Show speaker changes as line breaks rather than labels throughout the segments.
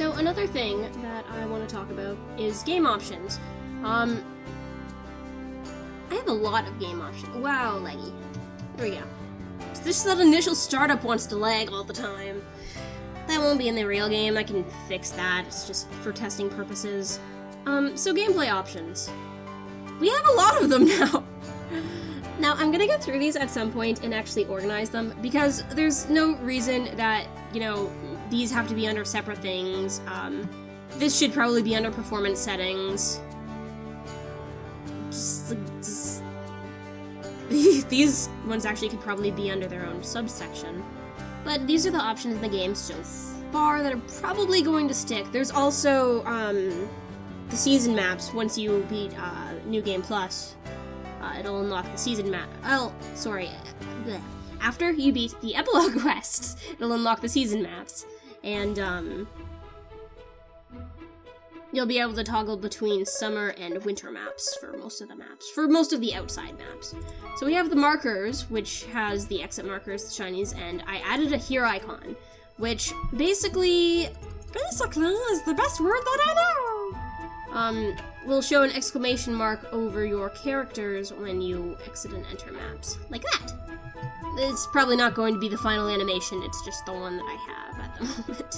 So another thing that I want to talk about is game options. I have a lot of game options. Wow, laggy. There we go. It's just that initial startup wants to lag all the time. That won't be in the real game. I can fix that. It's just for testing purposes. So gameplay options. We have a lot of them now. Now, I'm gonna go through these at some point and actually organize them, because there's no reason that, these have to be under separate things. This should probably be under performance settings. These ones actually could probably be under their own subsection. But these are the options in the game so far that are probably going to stick. There's also, the season maps. Once you beat, New Game Plus, it'll unlock the season map. After you beat the epilogue quests, it'll unlock the season maps. And, you'll be able to toggle between summer and winter maps for most of the maps, for most of the outside maps. So we have the markers, which has the exit markers, the shinies, and I added a here icon, which basically is the best word that I know. Will show an exclamation mark over your characters when you exit and enter maps, like that. It's probably not going to be the final animation, it's just the one that I have at the moment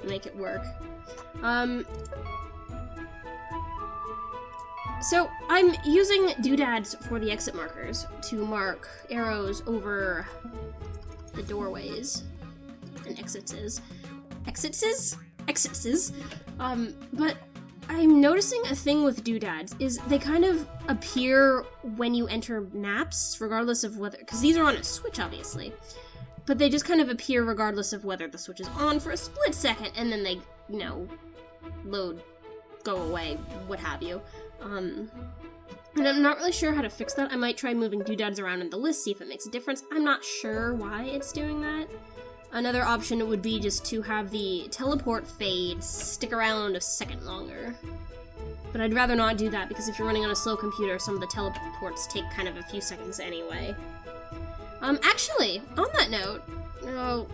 to make it work. So I'm using doodads for the exit markers to mark arrows over the doorways and exits. But I'm noticing a thing with doodads is they kind of appear when you enter maps, regardless of whether, because these are on a switch, obviously, but they just kind of appear regardless of whether the switch is on for a split second, and then they, load, go away, what have you. And I'm not really sure how to fix that. I might try moving doodads around in the list, see if it makes a difference. I'm not sure why it's doing that. Another option would be just to have the teleport fade stick around a second longer. But I'd rather not do that, because if you're running on a slow computer, some of the teleports take kind of a few seconds anyway. Actually, on that note,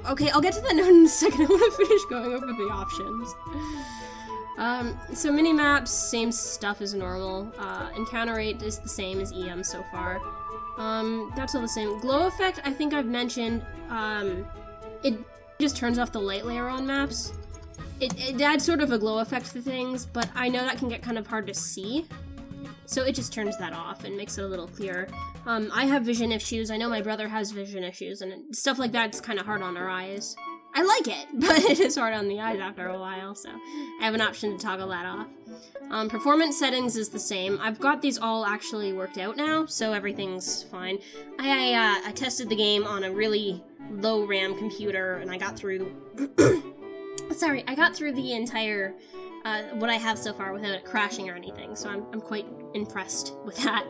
okay, I'll get to that note in a second. I want to finish going over the options. So mini-maps, same stuff as normal. Encounter rate is the same as EM so far. That's all the same. Glow effect, I think I've mentioned, it just turns off the light layer on maps. It adds sort of a glow effect to things, but I know that can get kind of hard to see. So it just turns that off and makes it a little clearer. I have vision issues, I know my brother has vision issues, and stuff like that's kind of hard on our eyes. I like it, but it is hard on the eyes after a while, so I have an option to toggle that off. Performance settings is the same. I've got these all actually worked out now, so everything's fine. I tested the game on a really low RAM computer, and I got through... I got through the entire, what I have so far without it crashing or anything, so I'm quite impressed with that.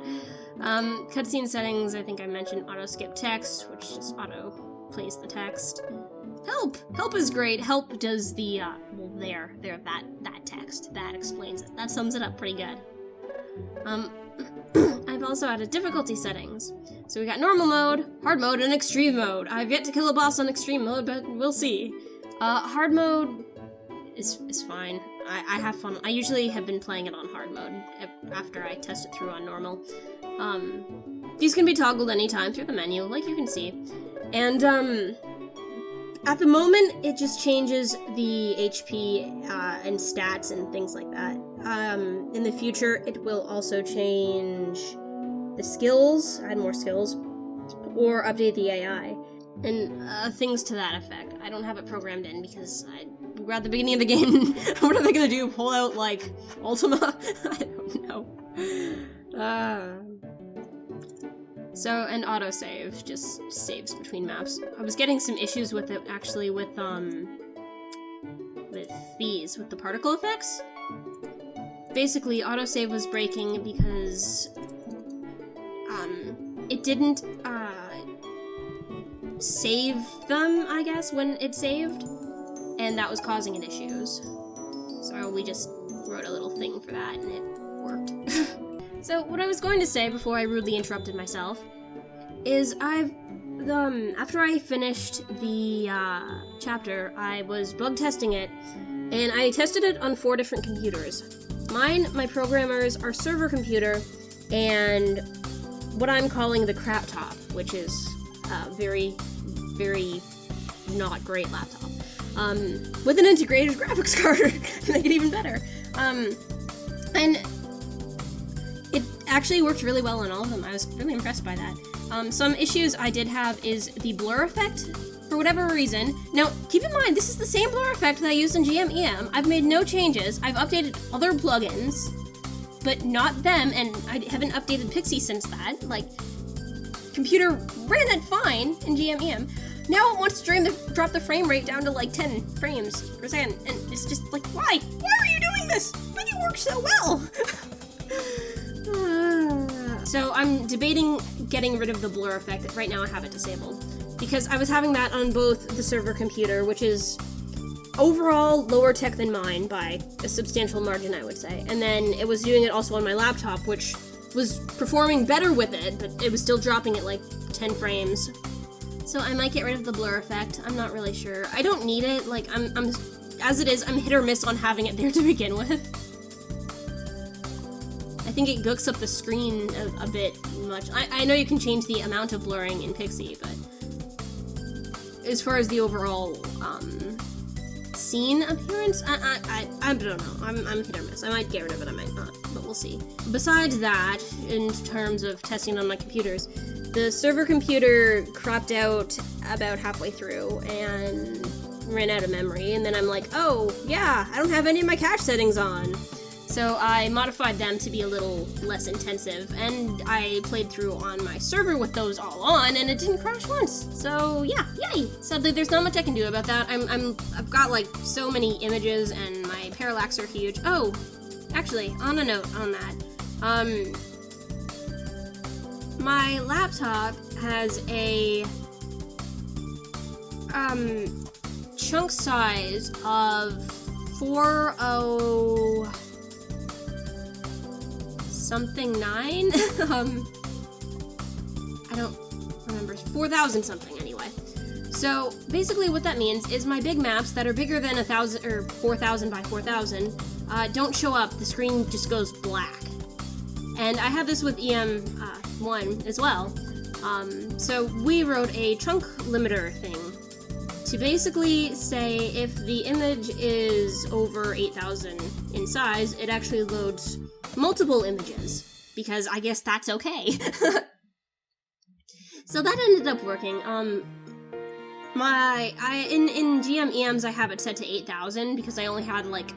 Cutscene settings, I think I mentioned auto-skip text, which just auto-plays the text. Help! Help is great. Help does the, that text. That explains it. That sums it up pretty good. I've also added difficulty settings. So we got normal mode, hard mode, and extreme mode. I've yet to kill a boss on extreme mode, but we'll see. Hard mode is fine. I have fun. I usually have been playing it on hard mode after I test it through on normal. These can be toggled anytime through the menu, like you can see. And, at the moment, it just changes the HP and stats and things like that. In the future, it will also change the skills, add more skills, or update the AI, and things to that effect. I don't have it programmed in because we're at the beginning of the game. What are they gonna do? Pull out, like, Ultima? I don't know. So, and autosave just saves between maps. I was getting some issues with it, actually, with the particle effects. Basically, autosave was breaking because, it didn't, save them, I guess, when it saved, and that was causing it issues. So we just wrote a little thing for that, and it worked. So, what I was going to say before I rudely interrupted myself is after I finished the chapter, I was bug testing it And I tested it on 4 different computers. Mine, my programmer's, our server computer, and what I'm calling the crap top, which is a very, very not great laptop. With an integrated graphics card to make it even better. And it actually worked really well on all of them. I was really impressed by that. Some issues I did have is the blur effect, for whatever reason. Now, keep in mind, this is the same blur effect that I used in GMEM. I've made no changes. I've updated other plugins, but not them, and I haven't updated Pixie since that. Like, computer ran it fine in GMEM. Now it wants to drop the frame rate down to like 10 frames per second, and it's just like, why? Why are you doing this? But it works so well! So I'm debating getting rid of the blur effect. Right now I have it disabled, because I was having that on both the server computer, which is overall lower tech than mine by a substantial margin, I would say, and then it was doing it also on my laptop, which was performing better with it, but it was still dropping at like 10 frames. So I might get rid of the blur effect. I'm not really sure. I don't need it. Like, I'm as it is, I'm hit or miss on having it there to begin with. I think it gooks up the screen a bit much. I know you can change the amount of blurring in Pixie, but as far as the overall scene appearance, I don't know. I'm hit or miss. I might get rid of it, I might not, but we'll see. Besides that, in terms of testing on my computers, the server computer cropped out about halfway through and ran out of memory, and then I'm like, oh, yeah, I don't have any of my cache settings on. So I modified them to be a little less intensive, and I played through on my server with those all on, and it didn't crash once. So yeah, yay! Sadly, there's not much I can do about that. I've got like so many images, and my parallax are huge. Oh, actually, on a note on that, my laptop has a chunk size of 40 something 9. I don't remember, 4,000 something anyway. So basically what that means is my big maps that are bigger than 1,000 or 4,000 by 4,000 don't show up. The screen just goes black. And I have this with EM1 as well. So we wrote a chunk limiter thing to basically say if the image is over 8,000 in size, it actually loads multiple images, because I guess that's okay. So that ended up working. In GMEMs I have it set to 8,000 because I only had like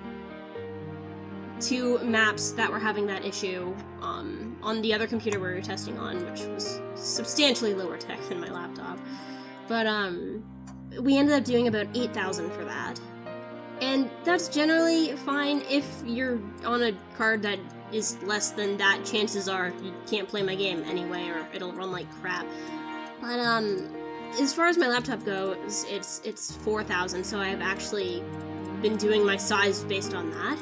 2 maps that were having that issue on the other computer we were testing on, which was substantially lower tech than my laptop. But we ended up doing about 8,000 for that. And that's generally fine if you're on a card that is less than that. Chances are you can't play my game anyway, or it'll run like crap. But as far as my laptop goes, it's 4,000, so I've actually been doing my size based on that.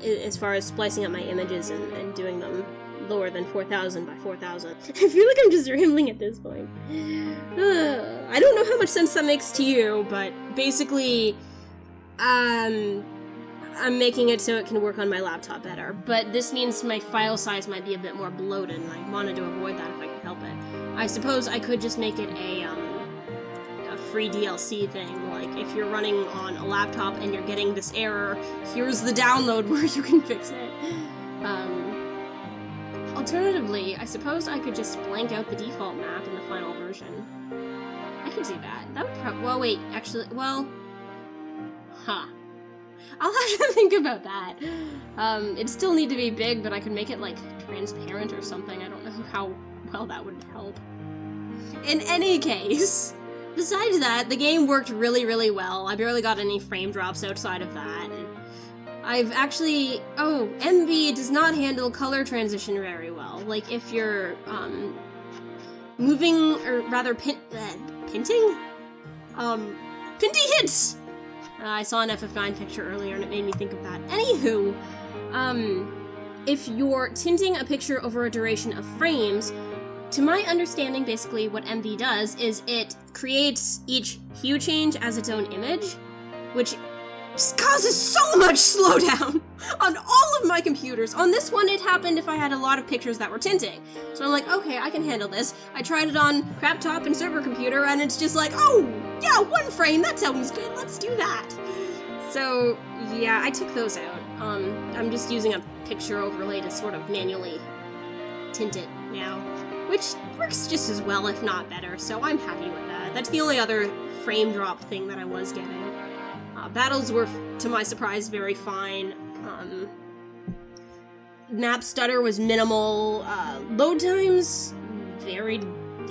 As far as splicing up my images and doing them lower than 4,000 by 4,000. I feel like I'm just rambling at this point. I don't know how much sense that makes to you, but basically, I'm making it so it can work on my laptop better. But this means my file size might be a bit more bloated, and I wanted to avoid that if I could help it. I suppose I could just make it a free DLC thing, like if you're running on a laptop and you're getting this error, here's the download where you can fix it. Alternatively, I suppose I could just blank out the default map in the final version. I could do that. That would well, wait, actually, well, I'll have to think about that. It'd still need to be big, but I could make it, like, transparent or something. I don't know how well that would help. In any case, besides that, the game worked really, really well. I barely got any frame drops outside of that. I've actually... Oh, MV does not handle color transition very well. Like, if you're, moving, or rather, pinting? Pinty hits! I saw an FF9 picture earlier and it made me think of that. Anywho, if you're tinting a picture over a duration of frames, to my understanding, basically what MV does is it creates each hue change as its own image, which just causes so much slowdown on all of my computers. On this one, it happened if I had a lot of pictures that were tinting. So I'm like, okay, I can handle this. I tried it on craptop and server computer, and it's just like, oh, yeah, 1 frame, that sounds good, let's do that. So, yeah, I took those out. I'm just using a picture overlay to sort of manually tint it now, which works just as well, if not better, so I'm happy with that. That's the only other frame drop thing that I was getting. Battles were, to my surprise, very fine. Nap stutter was minimal. Load times varied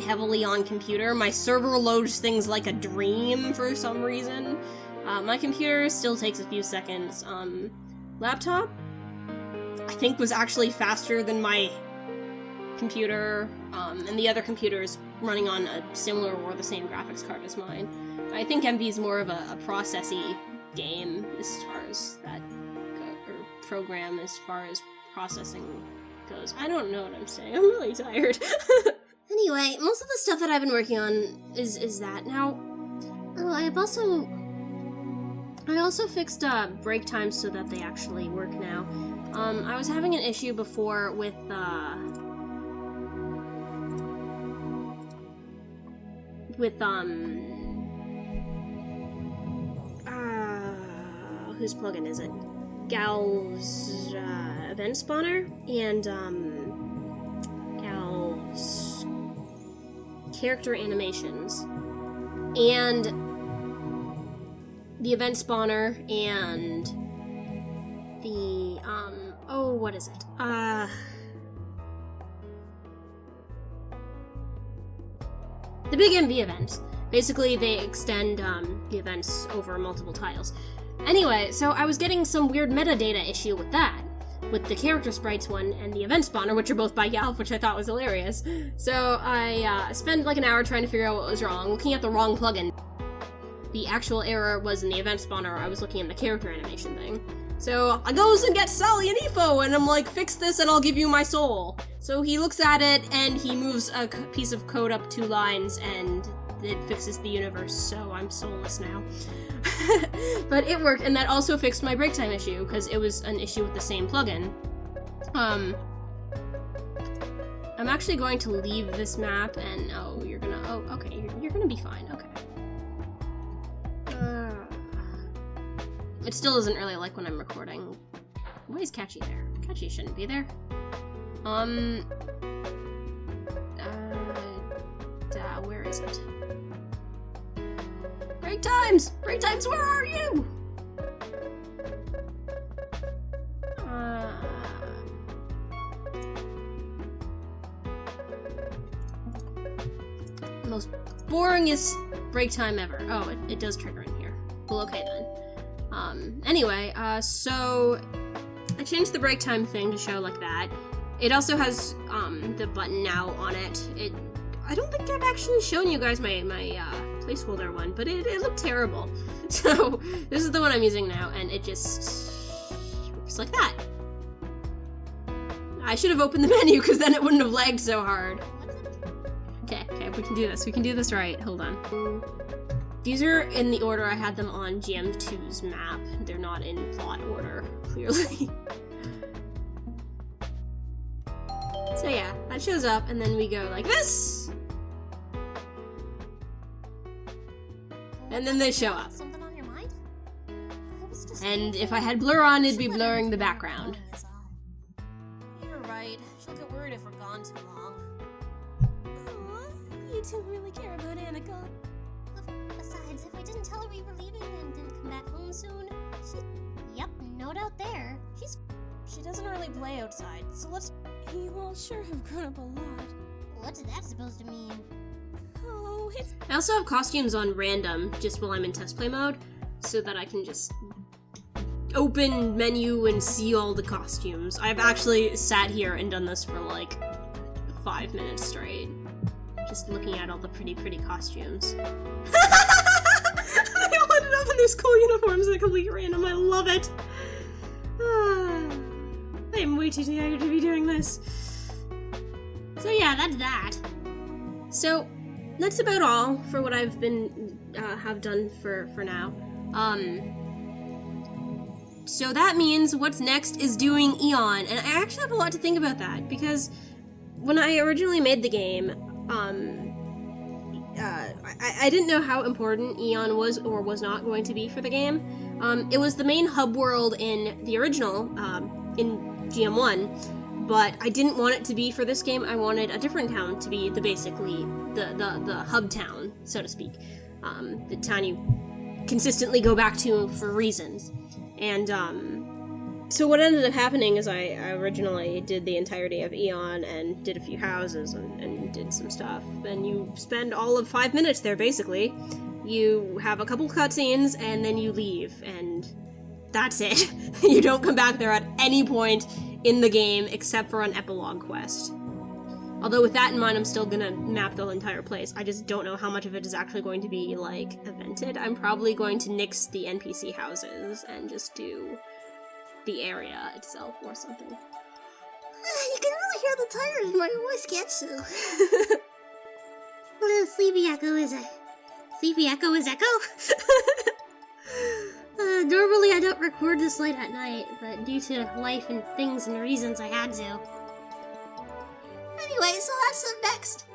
heavily on computer. My server loads things like a dream for some reason. My computer still takes a few seconds. Laptop, I think, was actually faster than my computer, and the other computer is running on a similar or the same graphics card as mine. I think MV is more of a processy game as far as that or program as far as processing goes. I don't know what I'm saying. I'm really tired. Anyway, most of the stuff that I've been working on is that. Now, I also fixed break times so that they actually work now. I was having an issue before with whose plugin is it? Gal's event spawner and Gal's character animations, and the event spawner and the what is it? The big MV events. Basically, they extend the events over multiple tiles. Anyway, so I was getting some weird metadata issue with that, with the character sprites one and the event spawner, which are both by Galf, which I thought was hilarious. So I spent like an hour trying to figure out what was wrong, looking at the wrong plugin. The actual error was in the event spawner. I was looking in the character animation thing. So I goes and gets Sally and Efo, and I'm like, fix this and I'll give you my soul. So he looks at it, and he moves a piece of code up 2 lines, and it fixes the universe, so I'm soulless now. But it worked, and that also fixed my break time issue, because it was an issue with the same plugin. I'm actually going to leave this map, and okay, you're gonna be fine, okay. It still doesn't really like when I'm recording. Why is Catchy there? Catchy shouldn't be there. Where is it? Break times! Break times, where are you? Most boringest break time ever. Oh, it does trigger in here. Well, okay then. Anyway, so I changed the break time thing to show like that. It also has, the button now on it. I don't think I've actually shown you guys my placeholder one, but it looked terrible. So, this is the one I'm using now, and it just works like that. I should have opened the menu, because then it wouldn't have lagged so hard. Okay, we can do this. We can do this right. Hold on. These are in the order I had them on EM2's map. They're not in plot order, clearly. So yeah, that shows up, and then we go like this. And then they show up.
Something on your mind?
And if I had blur on, it'd be blurring the background.
You're right. She'll get worried if we're gone too long. Aww, you two really care about Annika. Besides, if we didn't tell her we were leaving and didn't come back home soon, Yep, no doubt there. She doesn't really play outside, so let's... You all sure have grown up a lot. What's that supposed to mean? Oh, it's...
I also have costumes on random, just while I'm in test play mode, so that I can just open menu and see all the costumes. I've actually sat here and done this for like 5 minutes straight. Just looking at all the pretty costumes. They all ended up in their school uniforms at complete random. I love it. I am way too tired to be doing this. So yeah, that's that. So that's about all for what I've been have done for now. so that means what's next is doing Eon, and I actually have a lot to think about that, because when I originally made the game, I didn't know how important Eon was or was not going to be for the game. It was the main hub world in the original, in GM1, but I didn't want it to be for this game. I wanted a different town to be basically the hub town, so to speak. The town you consistently go back to for reasons. And, so what ended up happening is I originally did the entirety of Eon and did a few houses and did some stuff. And you spend all of 5 minutes there, basically. You have a couple cutscenes, and then you leave, and that's it. You don't come back there at any point in the game except for an epilogue quest. Although with that in mind, I'm still gonna map the entire place. I just don't know how much of it is actually going to be, like, evented. I'm probably going to nix the NPC houses and just do the area itself or something.
You can really hear the tired in my voice, can't you? Sleepy Echo is Echo? Normally I don't record this late at night, but due to life and things and reasons I had to. Anyway, so that's up next.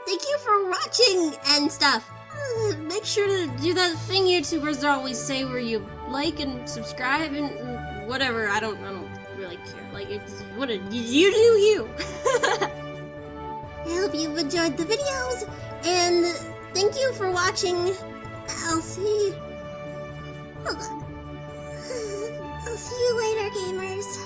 Thank you for watching and stuff.
Make sure to do that thing YouTubers always say where you like and subscribe and whatever. I don't really care. Like, it's you do you.
I hope you've enjoyed the videos, and thank you for watching. I'll see you later, gamers.